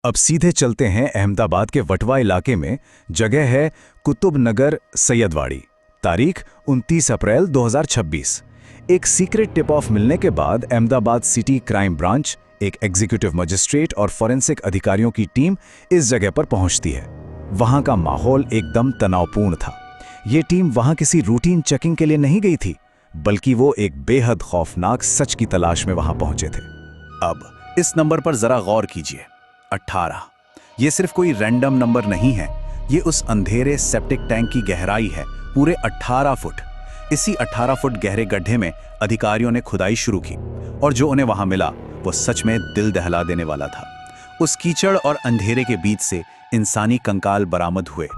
अब सीधे चलते हैं अहमदाबाद के वटवा इलाके में। जगह है कुतुब नगर सैयदवाड़ी। तारीख 29 अप्रैल 2026। एक सीक्रेट टिप ऑफ मिलने के बाद अहमदाबाद सिटी क्राइम ब्रांच, एक एग्जीक्यूटिव मजिस्ट्रेट और फॉरेंसिक अधिकारियों की टीम इस जगह पर पहुंचती है। वहां का माहौल एकदम तनावपूर्ण था। ये टीम वहां किसी रूटीन चेकिंग के लिए नहीं गई थी, बल्कि वो एक बेहद खौफनाक सच की तलाश में वहां पहुंचे थे। अब इस नंबर पर जरा गौर कीजिए, 18। ये सिर्फ कोई रैंडम नंबर नहीं है, ये उस अंधेरे सेप्टिक टैंक की गहराई है, पूरे 18 फुट। इसी 18 फुट गहरे गड्ढे में अधिकारियों ने खुदाई शुरू की और जो उन्हें वहां मिला वो सच में दिल दहला देने वाला था। उस कीचड़ और अंधेरे के बीच से इंसानी कंकाल बरामद हुए।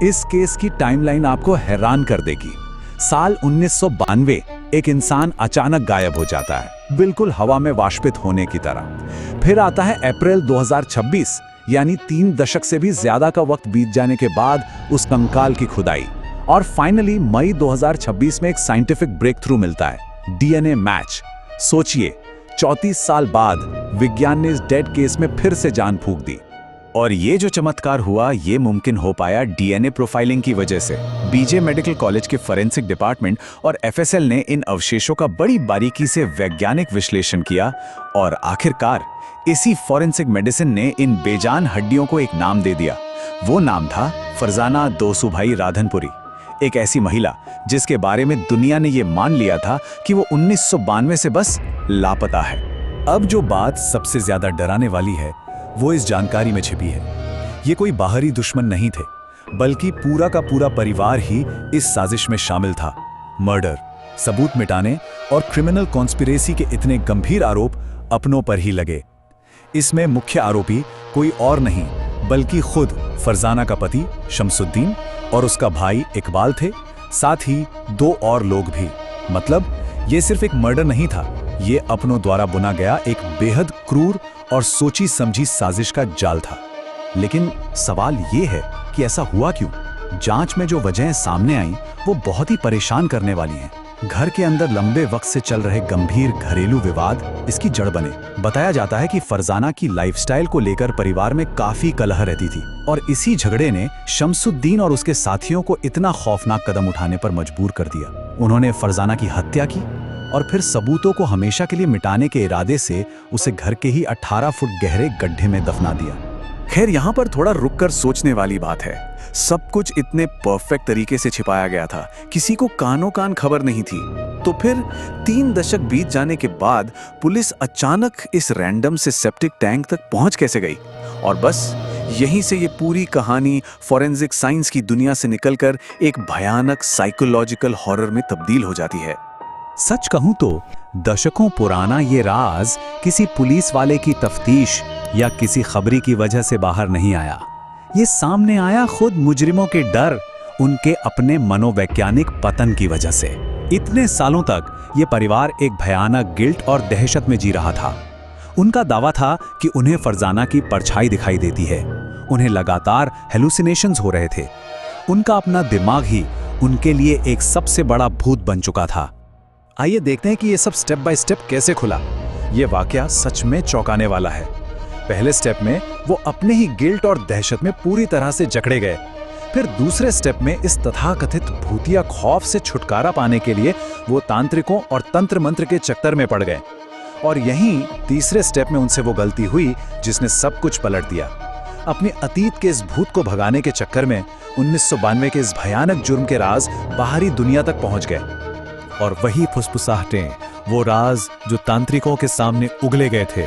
इस केस की टाइमलाइन आपको हैरान कर देगी। साल 1992 एक इंसान अचानक गायब हो जाता है, बिल्कुल हवा में वाष्पित होने की तरह। फिर आता है अप्रैल 2026, यानी 3 दशक से भी ज्यादा का वक्त बीत जाने के बाद उस कंकाल की खुदाई। और फाइनली मई 2026 में एक साइंटिफिक ब्रेक थ्रू मिलता है, डीएनए मैच। सोचिए, 34 साल बाद विज्ञान ने इस डेड केस में फिर से जान फूंक दी। और ये जो चमत्कार हुआ, ये मुमकिन हो पाया डीएनए प्रोफाइलिंग की वजह से। बीजे मेडिकल कॉलेज के फॉरेंसिक डिपार्टमेंट और एफएसएल ने इन अवशेषों का बड़ी बारीकी से वैज्ञानिक विश्लेषण किया और आखिरकार इसी फॉरेंसिक मेडिसिन ने इन बेजान हड्डियों को एक नाम दे दिया। वो नाम था फरजाना दोसुभाई राधनपुरी, एक ऐसी महिला जिसके बारे में दुनिया ने ये मान लिया था कि वो 1992 से बस लापता है। अब जो बात सबसे ज्यादा डराने वाली है वो इस जानकारी में छिपी है। ये कोई बाहरी दुश्मन नहीं थे, बल्कि पूरा का पूरा परिवार ही इस साजिश में शामिल था। मर्डर, सबूत मिटाने और क्रिमिनल कॉन्स्पिरेसी के इतने गंभीर आरोप अपनों पर ही लगे। इसमें मुख्य आरोपी कोई और नहीं बल्कि खुद फरजाना का पति शमसुद्दीन और उसका भाई इकबाल थे, साथ ही 2 और लोग भी। मतलब ये सिर्फ एक मर्डर नहीं था, ये अपनों द्वारा बुना गया एक बेहद क्रूर और सोची समझी साजिश का जाल था। लेकिन सवाल ये है कि ऐसा हुआ क्यों? जांच में जो वजहें सामने आईं वो बहुत ही परेशान करने वाली हैं। घर के अंदर लंबे वक्त से चल रहे गंभीर घरेलू विवाद इसकी जड़ बने। बताया जाता है कि फरजाना की लाइफस्टाइल को लेकर परिवार में काफी कलह रहती थी और इसी झगड़े ने शमसुद्दीन और उसके साथियों को इतना खौफनाक कदम उठाने पर मजबूर कर दिया। उन्होंने फरजाना की हत्या की और फिर सबूतों को हमेशा के लिए मिटाने के इरादे से उसे घर के ही 18 फुट गहरे गड्ढे में दफना दिया। खैर, यहाँ पर थोड़ा रुककर सोचने वाली बात है। सब कुछ इतने परफेक्ट तरीके से छिपाया गया था, किसी को कानों कान खबर नहीं थी। तो फिर 3 दशक बीत जाने के बाद पुलिस अचानक इस रैंडम से सेप्टिक टैंक तक पहुंच कैसे गई? और बस यहीं से ये पूरी कहानी फॉरेंसिक साइंस की दुनिया से निकलकर एक भयानक साइकोलॉजिकल हॉरर में तब्दील हो जाती है। सच कहूं तो दशकों पुराना ये राज किसी पुलिस वाले की तफ्तीश या किसी खबरी की वजह से बाहर नहीं आया। ये सामने आया खुद मुजरिमों के डर, उनके अपने मनोवैज्ञानिक पतन की वजह से। इतने सालों तक ये परिवार एक भयानक गिल्ट और दहशत में जी रहा था। उनका दावा था कि उन्हें फरजाना की परछाई दिखाई देती है, उन्हें लगातार हेलुसिनेशंस हो रहे थे। उनका अपना दिमाग ही उनके लिए एक सबसे बड़ा भूत बन चुका था। आइए देखते हैं कि ये सब स्टेप बाय स्टेप कैसे खुला। ये वाकया सच में चौंकाने वाला है। पहले स्टेप में वो अपने ही गिल्ट और दहशत में पूरी तरह से जकड़े गए। फिर दूसरे स्टेप में इस तथाकथित भूतिया खौफ से छुटकारा पाने के लिए वो तांत्रिकों और तंत्र मंत्र के चक्कर में पड़ गए। और यहीं तीसरे स्टेप में उनसे वो गलती हुई जिसने सब कुछ पलट दिया। अपने अतीत के इस भूत को भगाने के चक्कर में 1992 के इस भयानक जुर्म के राज बाहरी दुनिया तक पहुंच गए। और वही फुसफुसाहटें, वो राज जो तांत्रिकों के सामने उगले गए थे,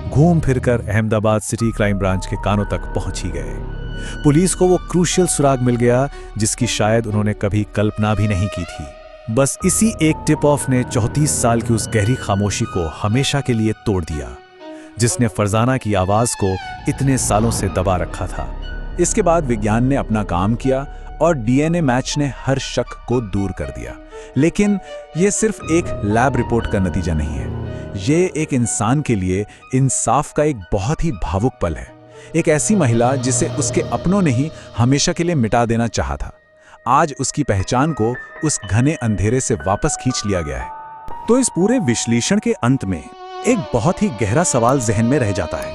घूम फिरकर अहमदाबाद सिटी क्राइम ब्रांच के कानों तक पहुंच ही गए। पुलिस को वो क्रूशियल सुराग मिल गया जिसकी शायद उन्होंने कभी कल्पना भी नहीं की थी। बस इसी एक टिप ऑफ ने 34 साल की उस गहरी खामोशी को हमेशा के लिए तोड़ दिया, जिसने फरजाना की आवाज को इतने सालों से दबा रखा था। इसके बाद विज्ञान ने अपना काम किया और डीएनए मैच ने हर शक को दूर कर दिया। लेकिन यह सिर्फ एक लैब रिपोर्ट का नतीजा नहीं है, ये एक इंसान के लिए इंसाफ का एक बहुत ही भावुक पल है। एक ऐसी महिला जिसे उसके अपनों ने ही हमेशा के लिए मिटा देना चाहा था, आज उसकी पहचान को उस घने अंधेरे से वापस खींच लिया गया है। तो इस पूरे विश्लेषण के अंत में एक बहुत ही गहरा सवाल जहन में रह जाता है।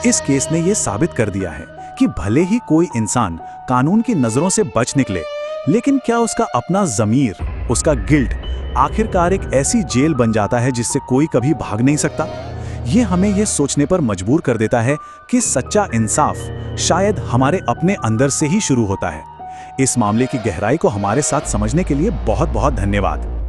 इस केस ने यह साबित कर दिया है कि भले ही कोई इंसान कानून की नजरों से बच निकले, लेकिन क्या उसका अपना ज़मीर, उसका गिल्ट आखिरकार एक ऐसी जेल बन जाता है जिससे कोई कभी भाग नहीं सकता। ये हमें यह सोचने पर मजबूर कर देता है कि सच्चा इंसाफ शायद हमारे अपने अंदर से ही शुरू होता है। इस मामले की गहराई को हमारे साथ समझने के लिए बहुत बहुत धन्यवाद।